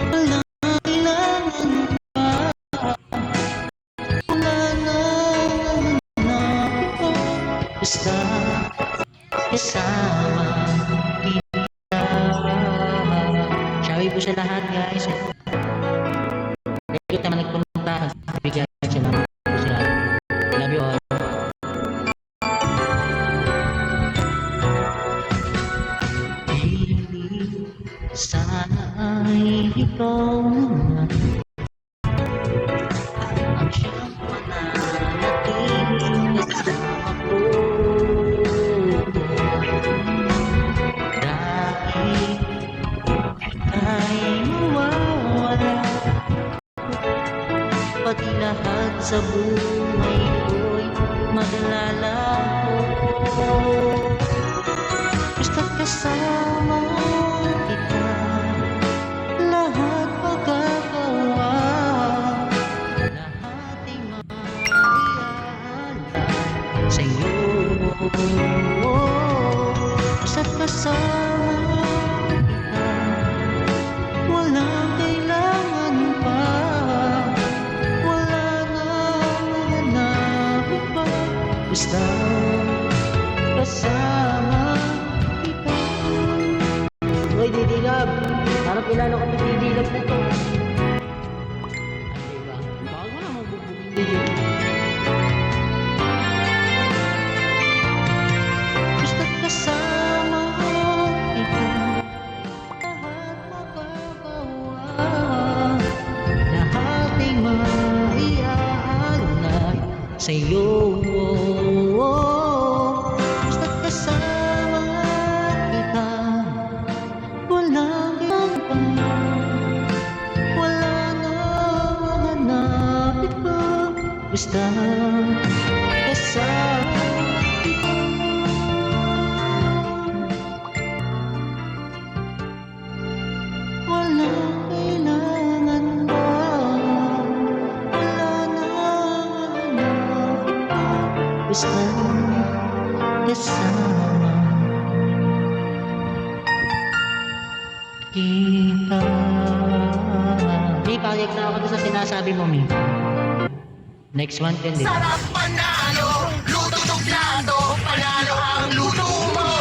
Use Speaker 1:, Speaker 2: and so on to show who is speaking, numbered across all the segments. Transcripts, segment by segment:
Speaker 1: Wala kailangan pa, wala na hanapin pa, basta kasama kita. Shawi po sa lahat, guys. Thank you naman nagpunta. Bigyan siya ng siya. Love you all. Sana ay ikaw naman ang siyang mananatiling kasama ko, dahil ay mawawala, pati lahat sa buhay ko'y maglalaho, basta't kasama kita, lahat magagawa, lahat ay maiaalala sa'yo. Basta't kasama kita, walang kailangan pa, wala na hanapin pa, basta kasama kita. Uy, Didilab! Parang kilala ko ni Didilab na to. Ay, diba? Bago na magbubugin Didilab. Basta't kasama kita, lahat magagawa, lahat ay maiaalala sa'yo. Basta't kasama kita, walang kailangan pa, wala na hanapin pa, basta kasama kita. Walang kailangan pa, wala na hanapin pa, basta kasama kita. Mi, payag na ako sa sinasabi mo, Mi. Next month yun, di ba?
Speaker 2: Sarap panalo, luto suplado, panalo ang luto mo.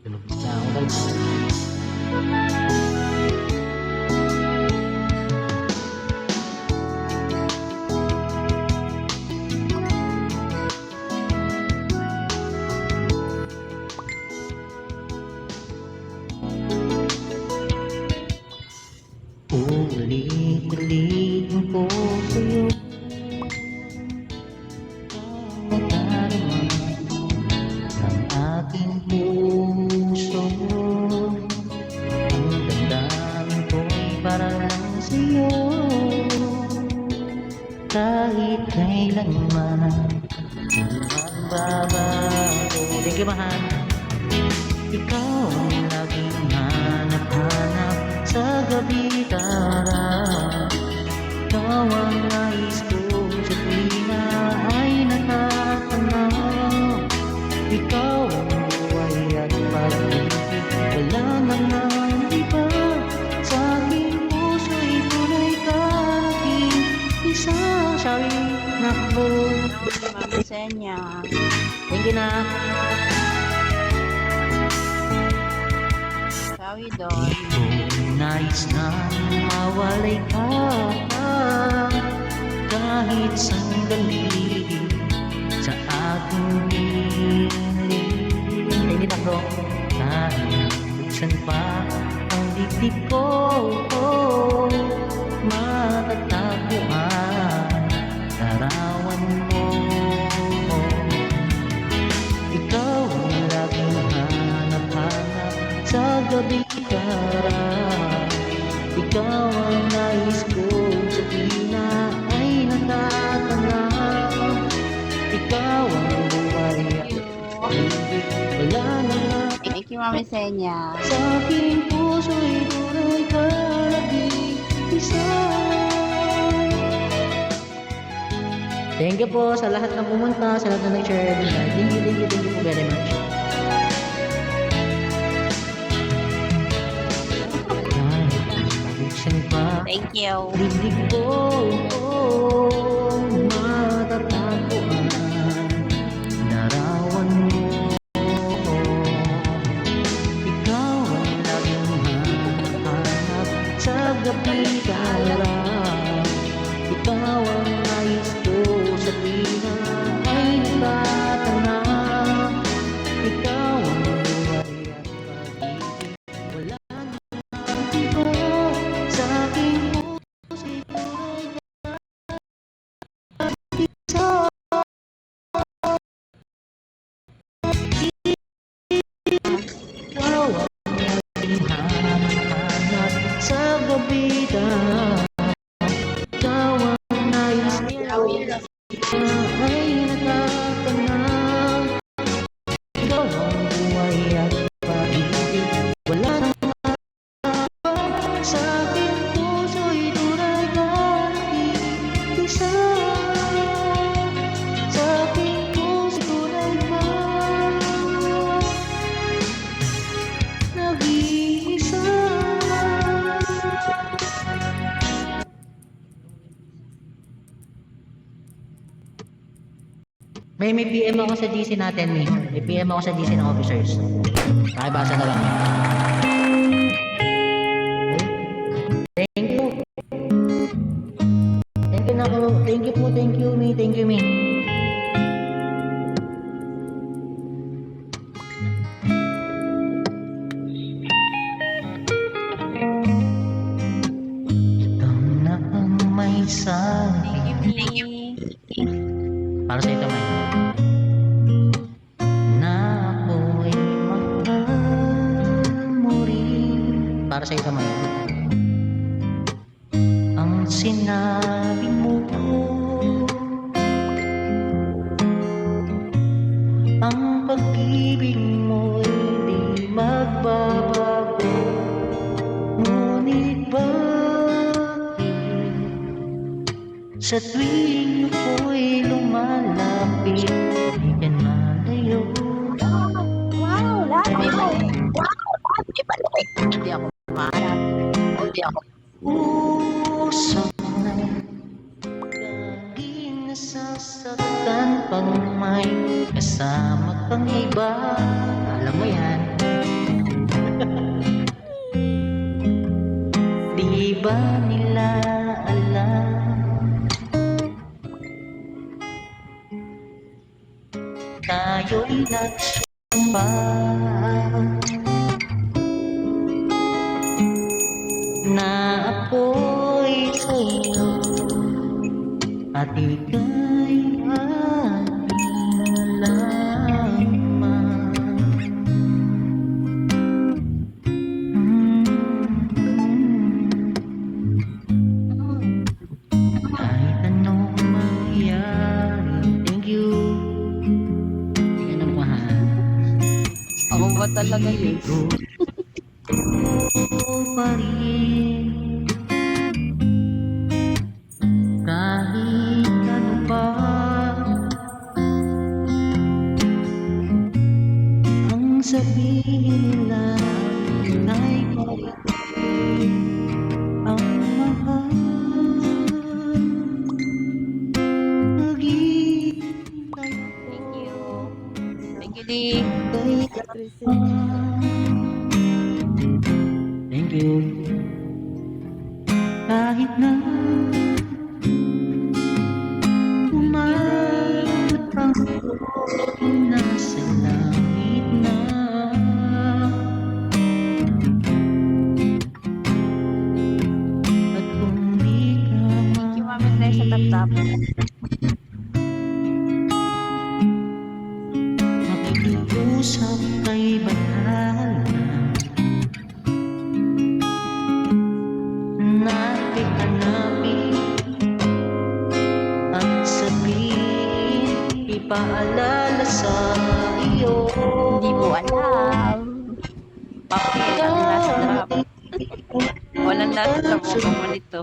Speaker 1: Tulog na ako, guys. Ulit-ulitin ko sa'yo ang nadarama ng aking puso. Ang damdamin ko'y para lang sa'yo, kahit kailanman magbabago. Thank you, mahal. Ikaw ang laging hanap-hanap sa gabi tara. Ikaw ang nais ko sa tuwina ay natatanaw. Ikaw ang buhay at pag-ibig, wala nang iba. Sa aking puso'y tunay ka aking isa. Sorry, nakbo.
Speaker 3: Mami Senya.
Speaker 1: Thank you na.
Speaker 3: Sawi doon.
Speaker 1: Nais na mawalay ka kahit sandali sa aking piling. Hindi na bro. Kahit buksan pa ang dibdib ko, matatagpuan larawan mo. Ikaw ang laging hanap-hanap sa gabi kara. Ikaw ang nais ko sa pina ay natatanaw. Ikaw ang buhay at pag-ibig, wala na.
Speaker 3: Thank Thank you, Mami Senya.
Speaker 1: Sa aking puso'y tunay ka nag-iisa. Thank you po sa lahat na pumunta, sa lahat na nag-share. Thank you po very much. Buksan pa
Speaker 3: Thank you.
Speaker 1: dibdib ko matatagpuan. Larawan mo, ikaw ang laging hanap sa gabi karaw. Ikaw ang nais ko sa tuwina ay nagtatanong. Ikaw ang buhay at pag-ibig, wala nang iba sa aking puso'y tunay na isa. Ikaw ang laging hanap sa gabi karaw. Ikaw ang nais ko ay natatanong. Ikaw ang buhay at pag-ibig, wala nang iba sa aking puso'y tunay na nag-iisa. Sa aking puso'y tunay na nag-iisa. May PM ako sa GC natin, May PM ako sa GC ng officers. Pakibasa na lang. Okay. Thank you. Thank you na ako. Thank you po. Thank you, May. Thank you, May. Ikaw na ang may sabi.
Speaker 3: Thank you, Mi.
Speaker 1: Para sa ito, May. Na ako'y mahal mo rin. Para sa ito, May. Ang sinabi mo, ang pag-ibig mo'y di magbabago. Ngunit bakit sa tuwing ako'y lumalapit, di ka nalayo?
Speaker 3: Wow, lahat mo. Wow, ibalok. Hindi ako maharap. Hindi ako.
Speaker 1: Usap na laging nasasaktan pag may kasama kang iba. Alam mo yan. Di ba nila alam tayo'y nagsumpa na ako'y sa'yo at ika'y aking lamang. Kahit anong mangyari. Thank you. Yan ang mahal.
Speaker 3: Ako ba talaga yun?
Speaker 1: Pa rin kahit ano pa ang sabihin nila ay palitin ang mahal. Naghihintay
Speaker 3: Thank you. Thank you, Di.
Speaker 1: kay thank you. Kahit na umatang nasa langit na, at kung di ka
Speaker 3: Thank you, Mami Claire, sa tap-tap.
Speaker 1: makikiusap kay Bathala na ikanapin at sabihin, ipaalala sa iyo.
Speaker 3: Hindi mo alam. papel. Ang last drop. Walang last drop. Huwag kang malito.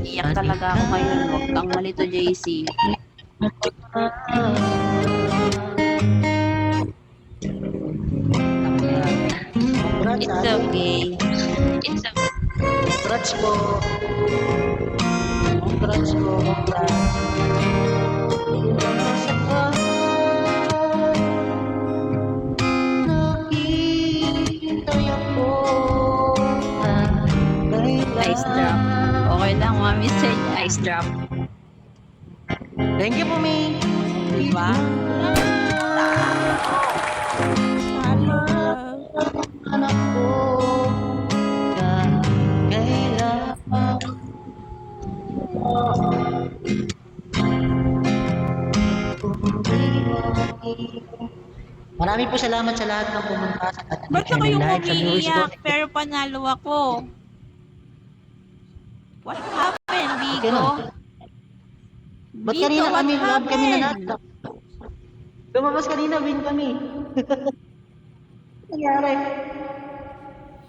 Speaker 3: Iyak talaga ako ngayon. Huwag kang malito, JC.
Speaker 1: Congrats,
Speaker 3: It's
Speaker 1: ate.
Speaker 3: okay. It's okay.
Speaker 1: Congrats po. Congrats po. Congrats. Nasa ka, nakita ako na
Speaker 3: Ice drop. Okay lang, Mami said ice drop.
Speaker 1: Thank you po, May.
Speaker 3: Diba?
Speaker 1: Anak ko, kailangan. Marami po salamat sa lahat ng pumunta sa ating
Speaker 4: Ba't ako
Speaker 1: channel
Speaker 4: yung
Speaker 1: live sa viewers ko.
Speaker 4: umiiyak pero panalo ako? What happened, Bigo?
Speaker 1: Ganun. Ba't
Speaker 4: Bigo,
Speaker 1: kanina
Speaker 4: what
Speaker 1: kami
Speaker 4: happened?
Speaker 1: nanalo? Lumabas kanina, win kami. Nangyari.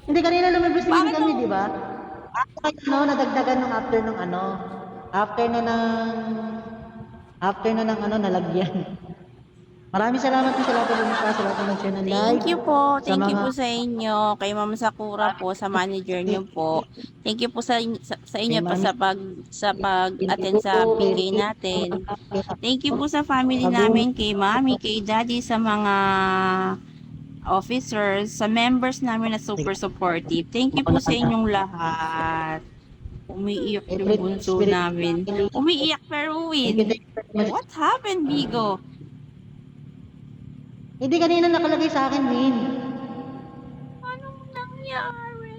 Speaker 1: Hindi kanina lumabas win
Speaker 4: Bakit
Speaker 1: kami,
Speaker 4: mo-
Speaker 1: di ba? Nadagdagan nung after na ng nalagyan. Maraming salamat po sa lahat ng pumunta sa lahat ng channel live.
Speaker 4: Thank you po.
Speaker 1: Sa
Speaker 4: Thank you
Speaker 1: mga-
Speaker 4: po sa inyo. Kay Ma'am Sakura po, sa manager niyo po. Thank you po sa inyo po sa pag-attend sa PK natin. Thank you po sa family namin, kay Mami, kay Daddy, sa mga officers, sa members namin na super supportive. Thank you po sa inyong lahat. Umiiyak yung bunso namin. Umiiyak pero win. What happened, Bigo?
Speaker 1: Hindi kanina nakalagay sa akin, Win.
Speaker 4: Anong nangyari?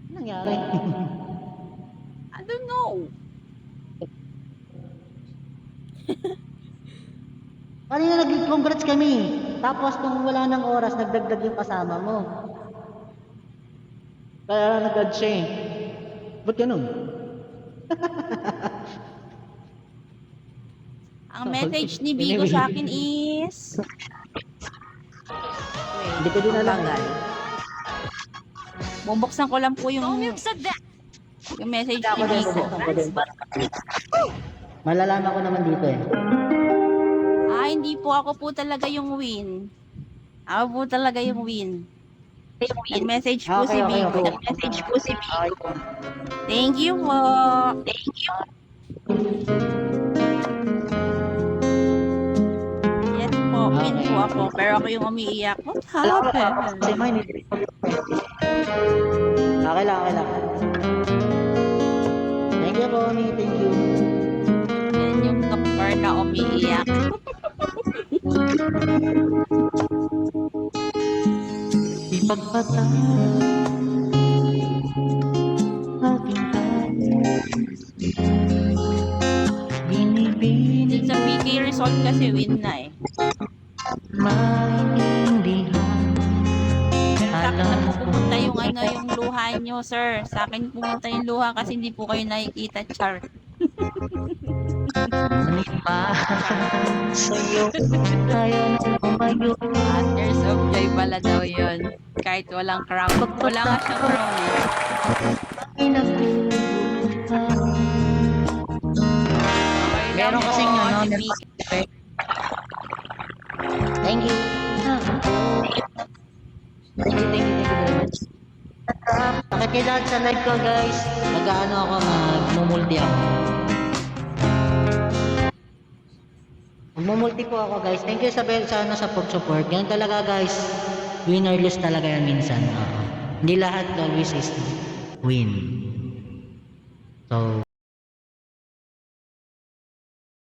Speaker 1: Ano nangyari?
Speaker 4: I don't know.
Speaker 1: Kanina nag-congrats kami. Tapos nung wala ng oras, nagdagdag yung kasama mo. Kaya nag-add siya eh. Ba't ganun?
Speaker 4: Ang message ni Bigo sa akin is...
Speaker 1: Hindi ko din alam.
Speaker 4: Bagal. Bubuksan ko lang po yung message
Speaker 1: Ako
Speaker 4: ni
Speaker 1: din,
Speaker 4: Bigo.
Speaker 1: ako din. Malalaman ko naman dito eh.
Speaker 4: Hindi po ako po talaga yung win. Ako po talaga yung win. Nag-message po si Bigo.
Speaker 1: Nag-message po si Bigo.
Speaker 4: Thank you po. Thank you. Yes po, win po ako. Pero ako yung umiiyak. What happened?
Speaker 1: Kasi mine eh. Okay lang, okay lang. Thank you, Bonnie. Thank you.
Speaker 4: Yan yung doktor na umiiyak.
Speaker 1: Ipagpatay aking binibini
Speaker 4: Din sa PK result kasi win na eh.
Speaker 1: maintindihan.
Speaker 4: Pero sa akin na po pumunta yung yung luha nyo, sir. Sa akin pumunta yung luha kasi hindi po kayo nakikita, char.
Speaker 1: Ngunit pa sa'yo ayaw na umayo.
Speaker 4: Others of joy pala daw yun. Kahit walang crown. Wala nga siyang crown eh. Okay lang
Speaker 1: Meron
Speaker 4: po,
Speaker 1: kasing
Speaker 4: si PK.
Speaker 1: Thank you. Thank you very much. Pakikilala sa live ko, guys. Mag-ano ako, magmumulti ako. Magmumulti po ako, guys. Thank you sa support. Ganun talaga, guys. Win or lose talaga yan minsan. Hindi lahat always is win. So,